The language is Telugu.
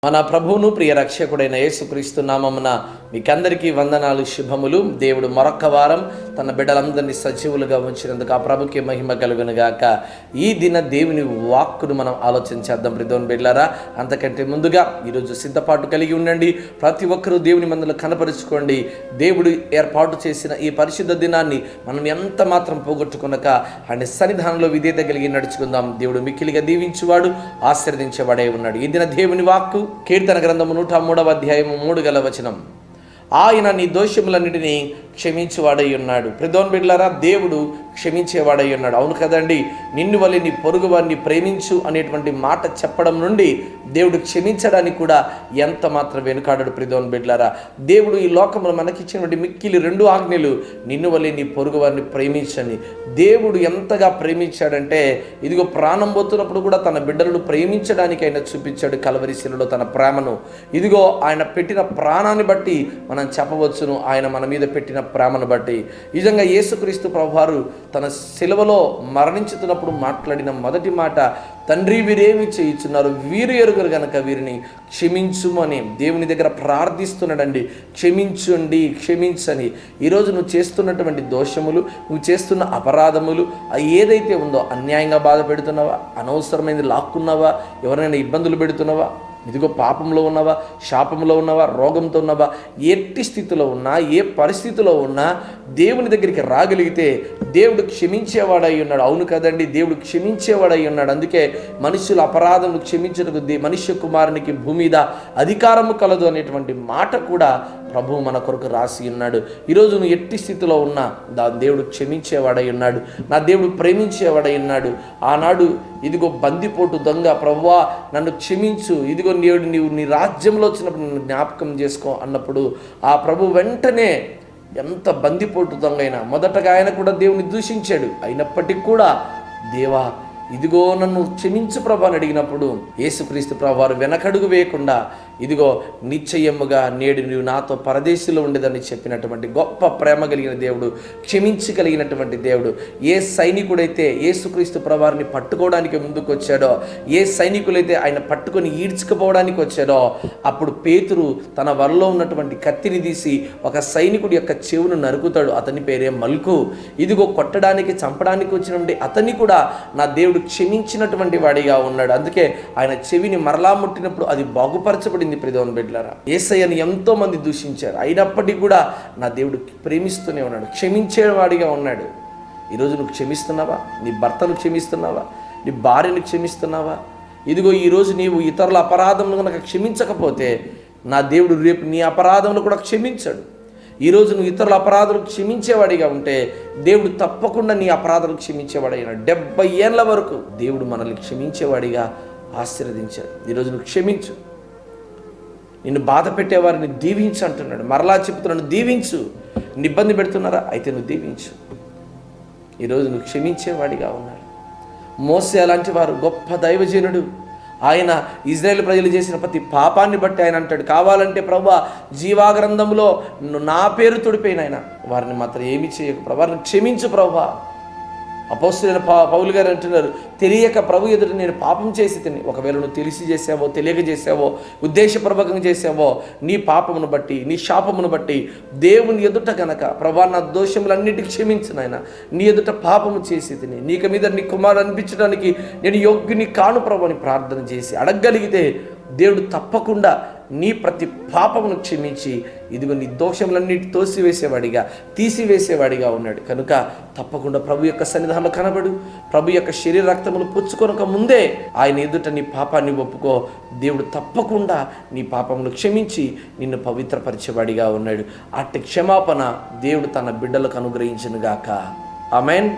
మన ప్రభువును ప్రియ రక్షకుడైన యేసుక్రీస్తు నామమున మీకందరికీ వందనాలు, శుభములు. దేవుడు మరొక్క వారం తన బిడ్డలందరినీ సజీవులుగా ఉంచినందుకు ఆ ప్రభుకి మహిమ కలుగునుగాక. ఈ దిన దేవుని వాక్కును మనం ఆలోచించేద్దాం ప్రియమైన బిడ్డలారా. అంతకంటే ముందుగా ఈరోజు సిద్ధపాటు కలిగి ఉండండి. ప్రతి ఒక్కరూ దేవుని మందులో కనపరుచుకోండి. దేవుడు ఏర్పాటు చేసిన ఈ పరిశుద్ధ దినాన్ని మనం ఎంత మాత్రం పోగొట్టుకునక ఆయన సన్నిధానంలో విధేయత కలిగి నడుచుకుందాం. దేవుడు మిక్కిలిగా దీవించువాడు, ఆశీర్వదించేవాడే ఉన్నాడు. ఈ దిన దేవుని వాక్కు కీర్తన గ్రంథము 103వ అధ్యాయము 3వ వచనం. ఆయన నీ దోషములన్నిటినీ క్షమించేవాడై ఉన్నాడు. ప్రియమైన బిడ్డలారా, దేవుడు క్షమించేవాడై ఉన్నాడు. అవును కదండి. నిన్ను వలె నీ పొరుగు వారిని ప్రేమించు అనేటువంటి మాట చెప్పడం నుండి దేవుడు క్షమించడానికి కూడా ఎంత మాత్రం వెనుకాడడు. ప్రియమైన బిడ్డలారా, దేవుడు ఈ లోకంలో మనకిచ్చినటువంటి మిక్కిలి 2 ఆజ్ఞలు, నిన్ను వలె నీ పొరుగు వారిని ప్రేమించని. దేవుడు ఎంతగా ప్రేమించాడంటే, ఇదిగో ప్రాణం పోతున్నప్పుడు కూడా తన బిడ్డలను ప్రేమించడానికి ఆయన చూపించాడు కల్వరి శిలువలో తన ప్రేమను. ఇదిగో ఆయన పెట్టిన ప్రాణాన్ని బట్టి మనం చెప్పవచ్చును, ఆయన మన మీద పెట్టిన ప్రేమను బట్టి. నిజంగా యేసుక్రీస్తు ప్రభువారు తన శిలువలో మరణించుతున్నప్పుడు మాట్లాడిన మొదటి మాట, తండ్రి వీరేమి చేయుచున్నారు, వీరు ఎరుగరు గనక వీరిని క్షమించుమని దేవుని దగ్గర ప్రార్థిస్తున్నాడండి. క్షమించండి, క్షమించని. ఈరోజు నువ్వు చేస్తున్నటువంటి దోషములు, నువ్వు చేస్తున్న అపరాధములు ఏదైతే ఉందో, అన్యాయంగా బాధ పెడుతున్నావా, అనవసరమైనది లాక్కున్నావా, ఎవరైనా ఇబ్బందులు పెడుతున్నావా, ఇదిగో పాపంలో ఉన్నావా, శాపంలో ఉన్నావా, రోగంతో ఉన్నావా, ఎట్టి స్థితిలో ఉన్నా, ఏ పరిస్థితిలో ఉన్నా దేవుని దగ్గరికి రాగలిగితే దేవుడు క్షమించేవాడై ఉన్నాడు. అవును కదండి, దేవుడు క్షమించేవాడై ఉన్నాడు. అందుకే మనుషుల అపరాధములు క్షమించడానికి మనుష్య కుమారునికి భూమి మీద అధికారము కలదు అనేటువంటి మాట కూడా ప్రభువు మన కొరకు రాసి ఉన్నాడు. ఈరోజు నువ్వు ఎట్టి స్థితిలో ఉన్నా దేవుడు క్షమించేవాడై ఉన్నాడు. నా దేవుడు ప్రేమించేవాడై ఉన్నాడు. ఆనాడు ఇదిగో బందిపోటు దొంగ, ప్రభువా నన్ను క్షమించు, ఇదిగో నీవు నీ రాజ్యంలో వచ్చినప్పుడు నన్ను జ్ఞాపకం చేసుకో అన్నప్పుడు ఆ ప్రభు వెంటనే, ఎంత బందిపోటు దొంగ అయినా మొదటగా ఆయన కూడా దేవుని దూషించాడు. అయినప్పటికీ కూడా, దేవా ఇదిగో నన్ను క్షమించు ప్రభు అని అడిగినప్పుడు యేసుక్రీస్తు ప్రభు వారు వెనకడుగు వేయకుండా, ఇదిగో నిశ్చయముగా నేడు నీవు నాతో పరదేశంలో ఉండేదని చెప్పినటువంటి గొప్ప ప్రేమ కలిగిన దేవుడు, క్షమించగలిగినటువంటి దేవుడు. ఏ సైనికుడైతే యేసుక్రీస్తు ప్రభు వారిని పట్టుకోవడానికి ముందుకు వచ్చాడో, ఏ సైనికులైతే ఆయన పట్టుకొని ఈడ్చుకుపోవడానికి వచ్చాడో, అప్పుడు పేతురు తన వరలో ఉన్నటువంటి కత్తిని తీసి ఒక సైనికుడి యొక్క చెవును నరుకుతాడు. అతని పేరే మల్కు. ఇదిగో కొట్టడానికి, చంపడానికి వచ్చినటువంటి అతన్ని కూడా నా దేవుడు క్షమించినటువంటి వాడిగా ఉన్నాడు. అందుకే ఆయన చెవిని మరలా ముట్టినప్పుడు అది బాగుపరచబడింది. ప్రియమైన బిడ్డలారా, యేసయ్యను ఎంతో మంది దూషించారు, అయినప్పటికీ కూడా నా దేవుడు ప్రేమిస్తూనే ఉన్నాడు, క్షమించేవాడిగా ఉన్నాడు. ఈరోజు నువ్వు క్షమిస్తున్నావా? నీ భర్తను క్షమిస్తున్నావా? నీ భార్యను క్షమిస్తున్నావా? ఇదిగో ఈరోజు నీవు ఇతరుల అపరాధములను కనుక క్షమించకపోతే నా దేవుడు రేపు నీ అపరాధములు కూడా క్షమించడు. ఈరోజు నువ్వు ఇతరుల అపరాధాలు క్షమించేవాడిగా ఉంటే దేవుడు తప్పకుండా నీ అపరాధాలు క్షమించేవాడైనా. 70 ఏళ్ళ వరకు దేవుడు మనల్ని క్షమించేవాడిగా ఆశీర్వదించాడు. ఈరోజు నువ్వు క్షమించు. నిన్ను బాధ పెట్టేవారిని దీవించు అంటున్నాడు. మరలా చెప్తున్నాను, దీవించు. నిన్ను ఇబ్బంది పెడుతున్నారా? అయితే నువ్వు దీవించు. ఈరోజు నువ్వు క్షమించేవాడిగా ఉన్నాడు. మోసే అలాంటి వారు గొప్ప దైవజనుడు. ఆయన ఇజ్రాయేల్ ప్రజలు చేసిన ప్రతి పాపాన్ని బట్టి ఆయన అంటాడు, కావాలంటే ప్రభువా జీవాగ్రంథంలో నా పేరు తుడిపోయిన ఆయన వారిని మాత్రం ఏమి చేయకు ప్రభు, వారిని క్షమించు ప్రభువా. అపోస్తలుడైన పౌలు గారు అంటున్నారు, తెలియక ప్రభు ఎదుట నేను పాపం చేసి తిని. ఒకవేళ నువ్వు తెలిసి చేసావో, తెలియక చేసావో, ఉద్దేశపూర్వకంగా చేసావో, నీ పాపమును బట్టి, నీ శాపమును బట్టి దేవుని ఎదుట గనక, ప్రభా నా దోషములన్నిటికీ క్షమించు నాయన, నీ ఎదుట పాపము చేసి తిని, నీకు మీద నీ కుమారుడు అనిపించడానికి నేను యోగ్యుని కాను ప్రభు అని ప్రార్థన చేసి అడగగలిగితే దేవుడు తప్పకుండా నీ ప్రతి పాపమును క్షమించి ఇదిగో నీ దోషములన్నిటి తీసివేసేవాడిగా ఉన్నాడు. కనుక తప్పకుండా ప్రభు యొక్క సన్నిధానంలో కనబడు. ప్రభు యొక్క శరీర రక్తములు పుచ్చుకొనక ముందే ఆయన ఎదుట నీ పాపాన్ని ఒప్పుకో. దేవుడు తప్పకుండా నీ పాపములు క్షమించి నిన్ను పవిత్రపరిచేవాడిగా ఉన్నాడు. అట్టి క్షమాపణ దేవుడు తన బిడ్డలకు అనుగ్రహించునుగాక. ఆమేన్.